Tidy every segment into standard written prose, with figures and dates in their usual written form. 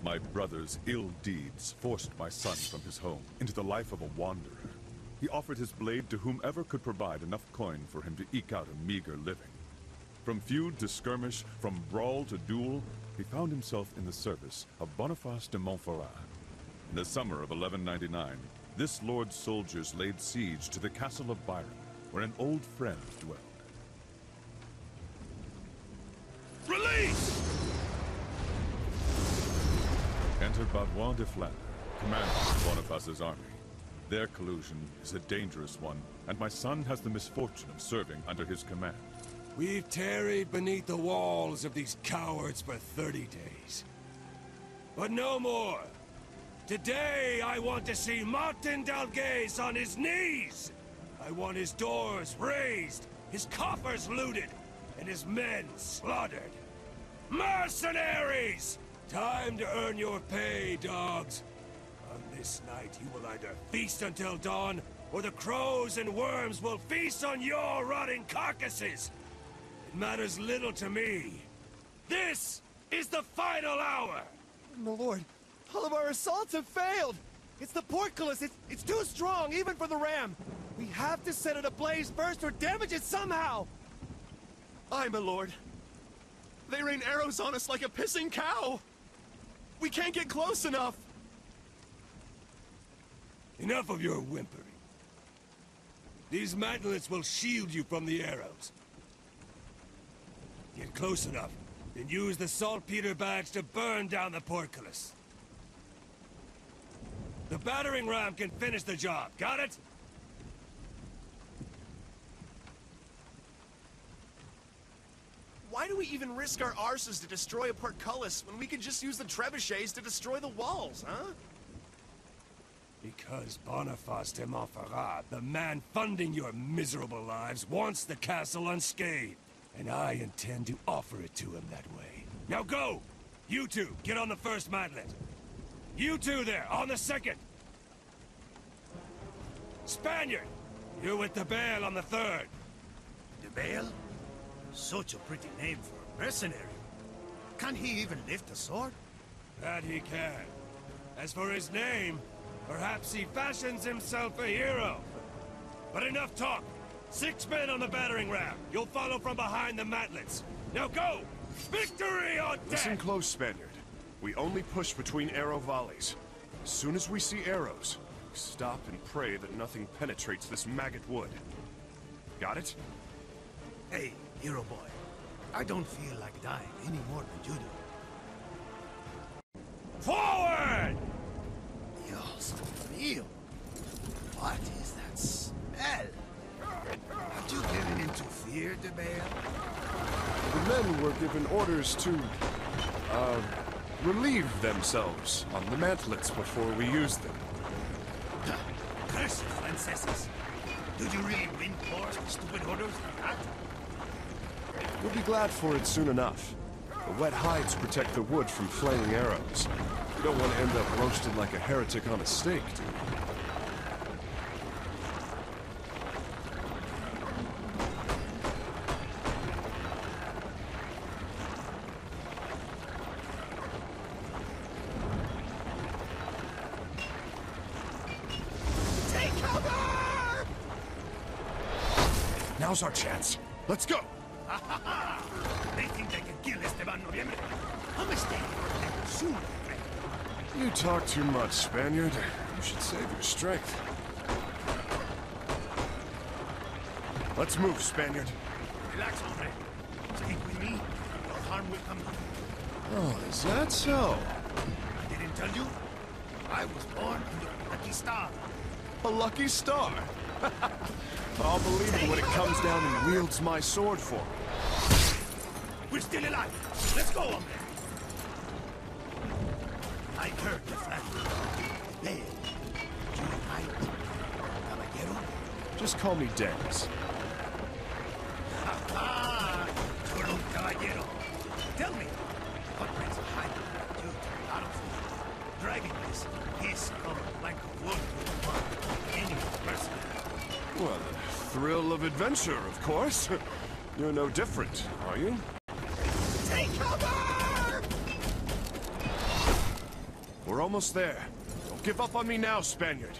My brother's ill deeds forced my son from his home into the life of a wanderer. He offered his blade to whomever could provide enough coin for him to eke out a meager living. From feud to skirmish, from brawl to duel, he found himself in the service of Boniface de Montferrat. In the summer of 1199, this lord's soldiers laid siege to the castle of Byron, where an old friend dwelled. Release! Enter Bavois de Flandre, commander of Boniface's army. Their collusion is a dangerous one, and my son has the misfortune of serving under his command. We've tarried beneath the walls of these cowards for 30 days. But no more! Today I want to see Martin Dalgais on his knees! I want his doors razed, his coffers looted, and his men slaughtered. Mercenaries! Time to earn your pay, dogs. On this night, you will either feast until dawn, or the crows and worms will feast on your rotting carcasses. It matters little to me. This is the final hour! My lord, all of our assaults have failed! It's the portcullis! It's too strong, even for the ram! We have to set it ablaze first or damage it somehow! Aye, my lord. They rain arrows on us like a pissing cow! We can't get close enough! Enough of your whimpering. These mantlets will shield you from the arrows. Get close enough, then use the saltpeter badge to burn down the portcullis. The battering ram can finish the job, got it? Why do we even risk our arses to destroy a portcullis when we could just use the trebuchets to destroy the walls, huh? Because Boniface de Montferrat, the man funding your miserable lives, wants the castle unscathed. And I intend to offer it to him that way. Now go! You two, get on the first mantlet. You two there, on the second. Spaniard, you're with the Bale on the third. The Bale? Such a pretty name for a mercenary. Can he even lift a sword? That he can. As for his name, perhaps he fashions himself a hero. But enough talk. 6 men on the battering ram. You'll follow from behind the mantlets. Now go! Victory on deck! Listen close, Spaniard. We only push between arrow volleys. As soon as we see arrows, we stop and pray that nothing penetrates this maggot wood. Got it? Hey, hero boy. I don't feel like dying any more than you do. Forward! Dios mío. What is that smell? Have you given into fear, De Bale? The men were given orders to, relieve themselves on the mantlets before we used them. Curse you, Franceses. Did you really win wars with stupid orders like that? We'll be glad for it soon enough. The wet hides protect the wood from flaming arrows. We don't want to end up roasted like a heretic on a stake, do we? Now's our chance. Let's go! They think they can kill Esteban Noviembre. A mistake. They will soon regret. You talk too much, Spaniard. You should save your strength. Let's move, Spaniard. Relax, hombre. Stick with me. No harm will come. Oh, is that so? I didn't tell you? I was born under a lucky star. A lucky star? I'll believe it when it comes down and wields my sword for me. We're still alive. Let's go, hombre. I heard the flag. Bale. Do you mind? Caballero? Just call me Dennis. Ha! Solo caballero. Tell me, what brings a high you to the battlefield? Dragging this piece-covered plank of wood to one any mercenary. Well, the thrill of adventure, of course. You're no different, are you? Take cover! We're almost there. Don't give up on me now, Spaniard.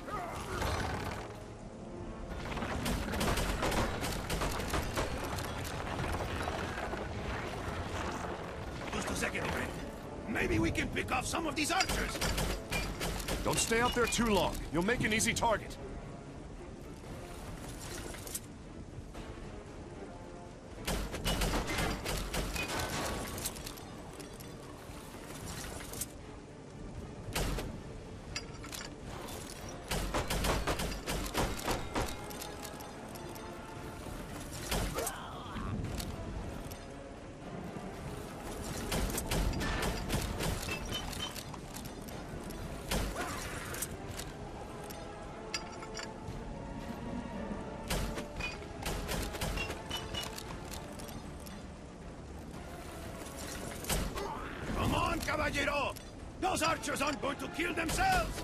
Just a second, okay? Maybe we can pick off some of these archers. Don't stay out there too long. You'll make an easy target. Come on, caballero! Those archers aren't going to kill themselves!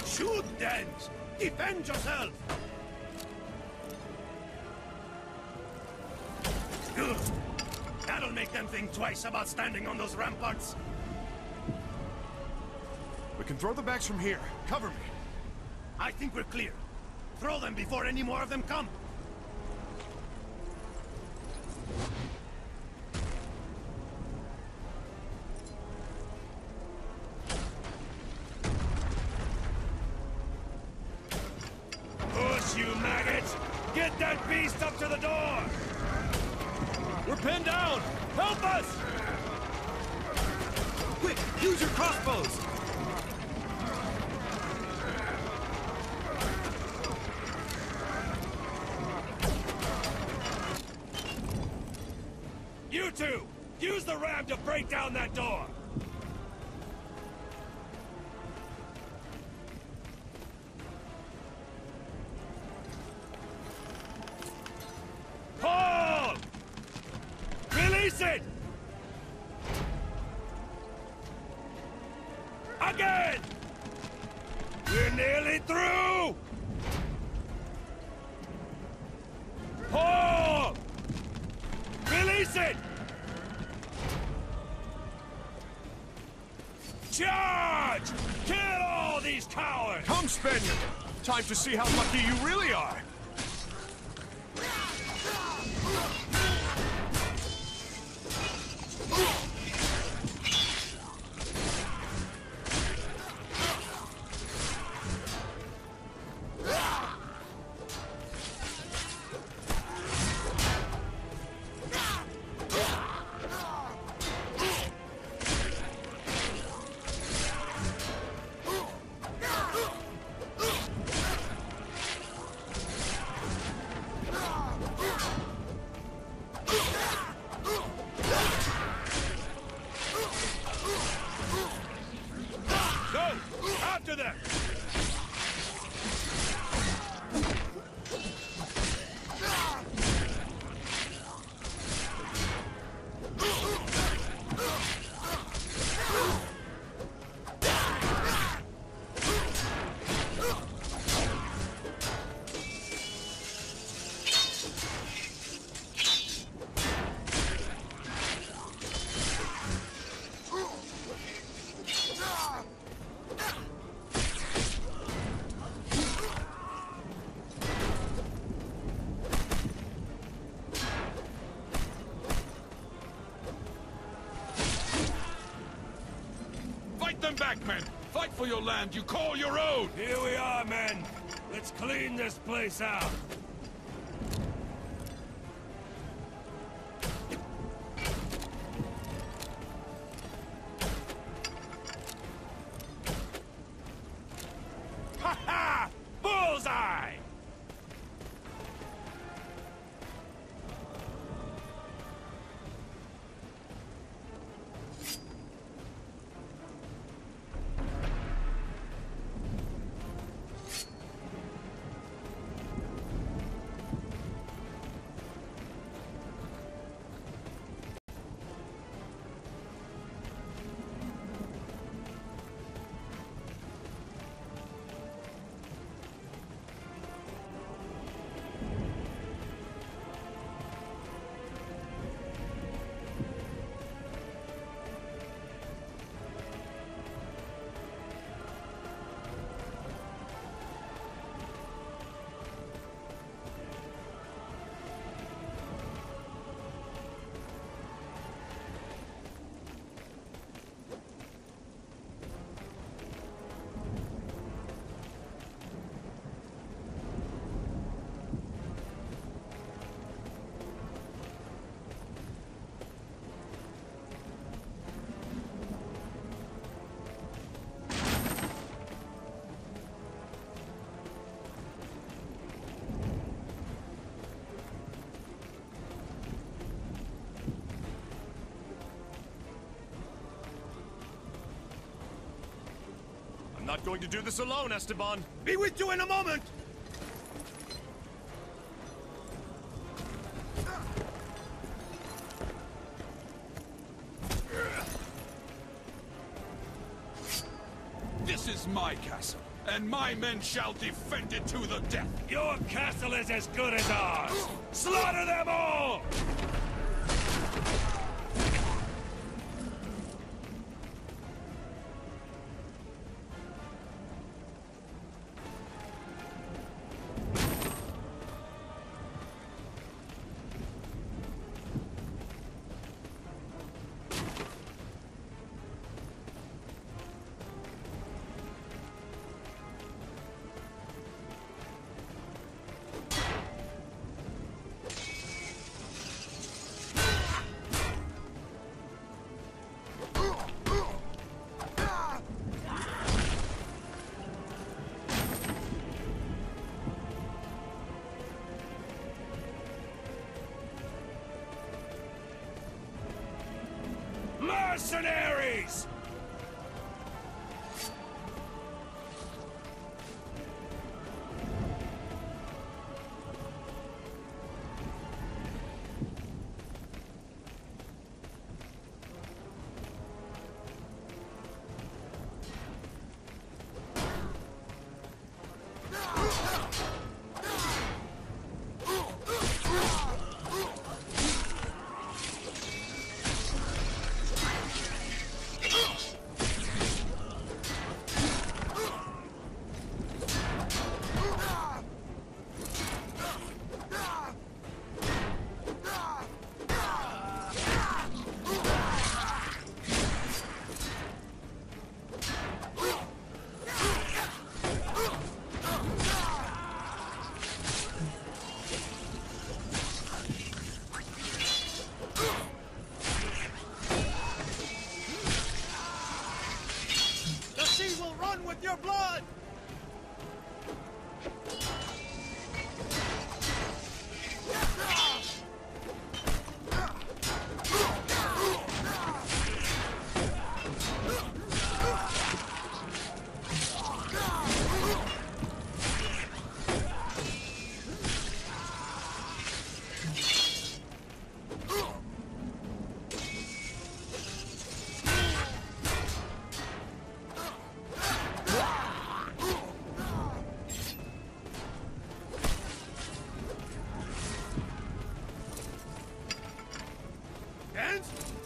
Shoot, Dens! Defend yourself! Good. That'll make them think twice about standing on those ramparts. We can throw the bags from here. Cover me. I think we're clear. Throw them before any more of them come. Push, you maggots! Get that beast up to the door! We're pinned down! Help us! Quick, use your crossbows! You two! Use the ram to break down that door! Hold! Release it! Again! We're nearly through! Hold! Release it! Charge! Kill all these cowards! Come, Spaniard! Time to see how lucky you really are! Go! After them! Fight them back, men! Fight for your land you call your own! Here we are, men! Let's clean this place out! Ha ha! Bullseye! not going to do this alone, Esteban. Be with you in a moment! This is my castle, and my men shall defend it to the death. Your castle is as good as ours! Slaughter them all! Mercenaries! With your blood!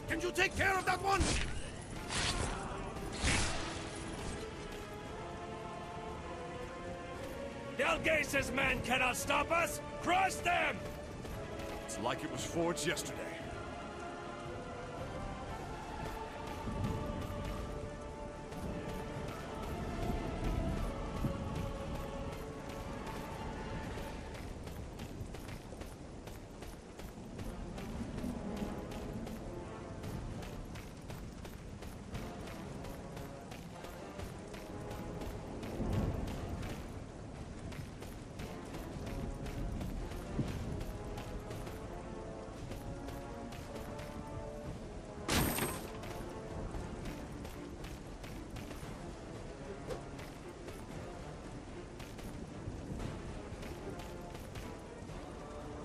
Can you take care of that one? Delgace's men cannot stop us! Crush them! It's like it was forged yesterday.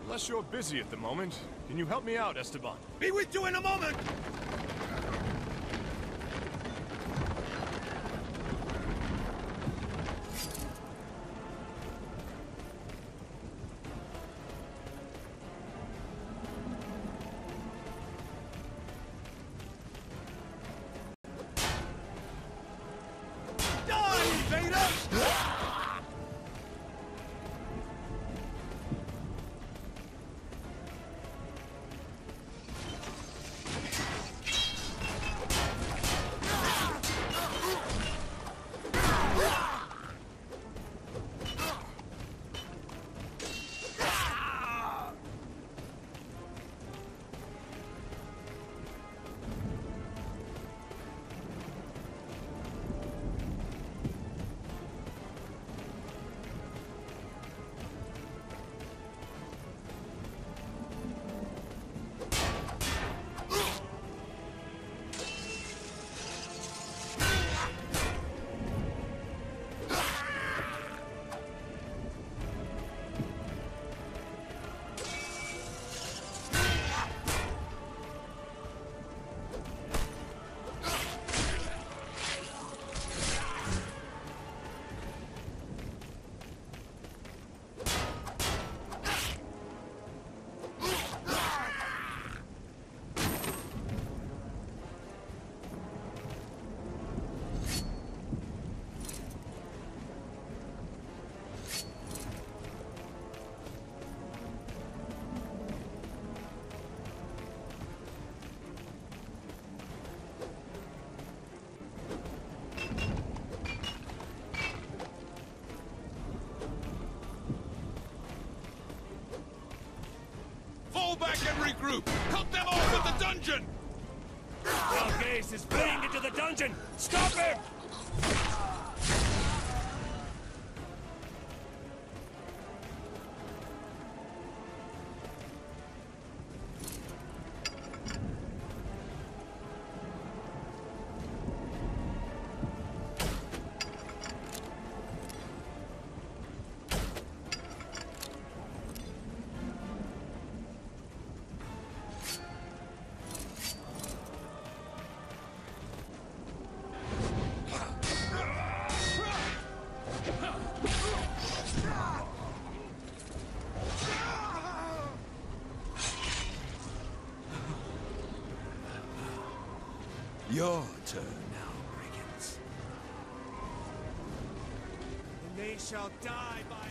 Unless you're busy at the moment, can you help me out, Esteban? Be with you in a moment! Die, invader! group! Cut them off at the dungeon! Dalgaze is fleeing into the dungeon! Stop him! Your turn now, brigands. And they shall die by our...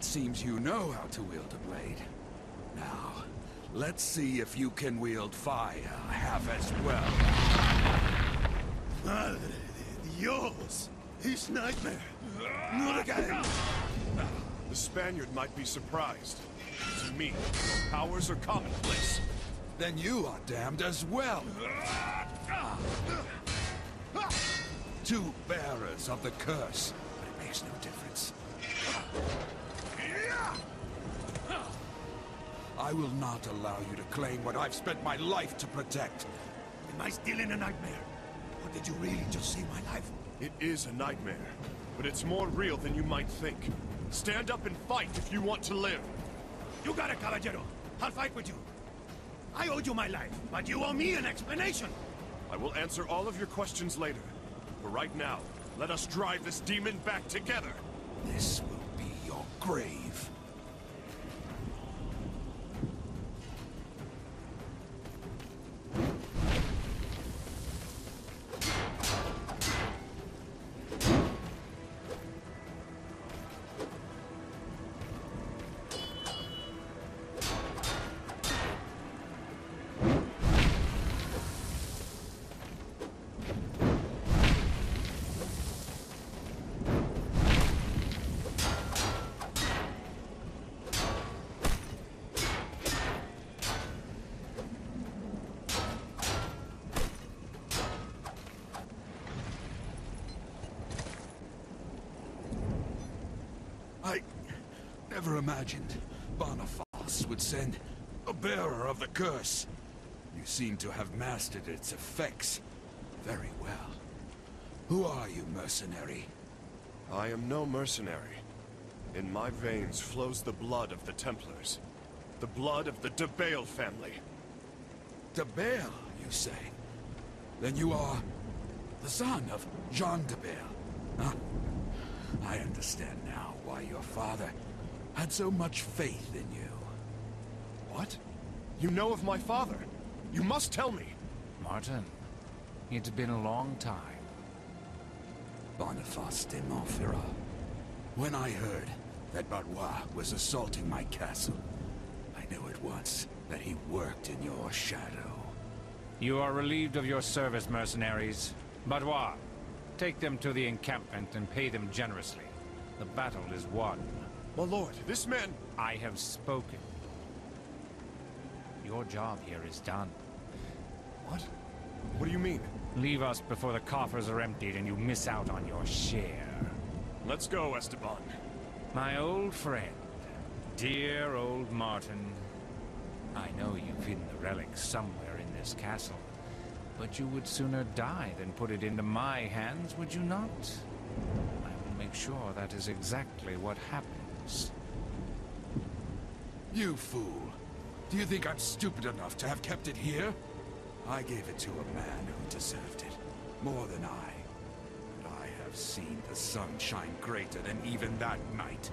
Seems you know how to wield a blade. Now, let's see if you can wield fire half as well. Madre de Dios! His nightmare! Not again! The Spaniard might be surprised. To me, powers are commonplace. Then you are damned as well. Two bearers of the curse, but it makes no difference. I will not allow you to claim what I've spent my life to protect. Am I still in a nightmare? Or did you really just save my life? It is a nightmare, but it's more real than you might think. Stand up and fight if you want to live. You got it, Caballero. I'll fight with you. I owed you my life, but you owe me an explanation. I will answer all of your questions later. For right now, let us drive this demon back together. This will be your grave. I never imagined Boniface would send a bearer of the curse. You seem to have mastered its effects very well. Who are you, mercenary? I am no mercenary. In my veins flows the blood of the Templars. The blood of the de Bale family. De Bale, you say? Then you are the son of Jean de Bale, huh? I understand now why your father had so much faith in you. What? You know of my father? You must tell me! Martin, it's been a long time. Boniface de Montferrat. When I heard that Barrois was assaulting my castle, I knew at once that he worked in your shadow. You are relieved of your service, mercenaries. Barrois, take them to the encampment and pay them generously. The battle is won. My lord, this man... I have spoken. Your job here is done. What? What do you mean? Leave us before the coffers are emptied and you miss out on your share. Let's go, Esteban. My old friend, dear old Martin. I know you've hidden the relics somewhere in this castle. But you would sooner die than put it into my hands, would you not? I will make sure that is exactly what happens. You fool. Do you think I'm stupid enough to have kept it here? I gave it to a man who deserved it. More than I. And I have seen the sun shine greater than even that night.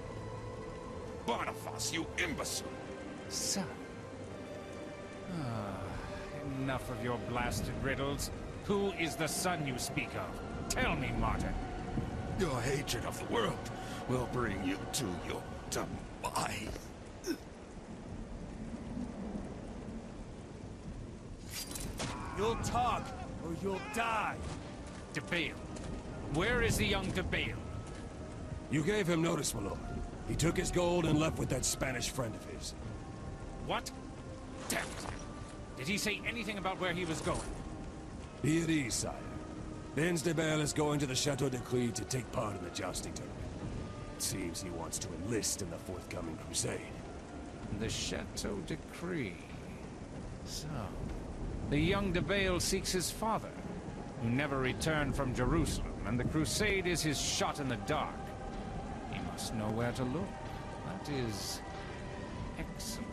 Boniface, you imbecile! Son. Enough of your blasted riddles. Who is the son you speak of? Tell me, Martin. Your hatred of the world will bring you to your demise. You'll talk, or you'll die. De Bale. Where is the young De Bale? You gave him notice, my lord. He took his gold and left with that Spanish friend of his. What? Damn it. Did he say anything about where he was going? Be at ease, sire. Vince de Bale is going to the Chateau de Clé to take part in the jousting tournament. It seems he wants to enlist in the forthcoming crusade. The Chateau de Clé. So, the young De Bale seeks his father, who never returned from Jerusalem, and the crusade is his shot in the dark. He must know where to look. That is excellent.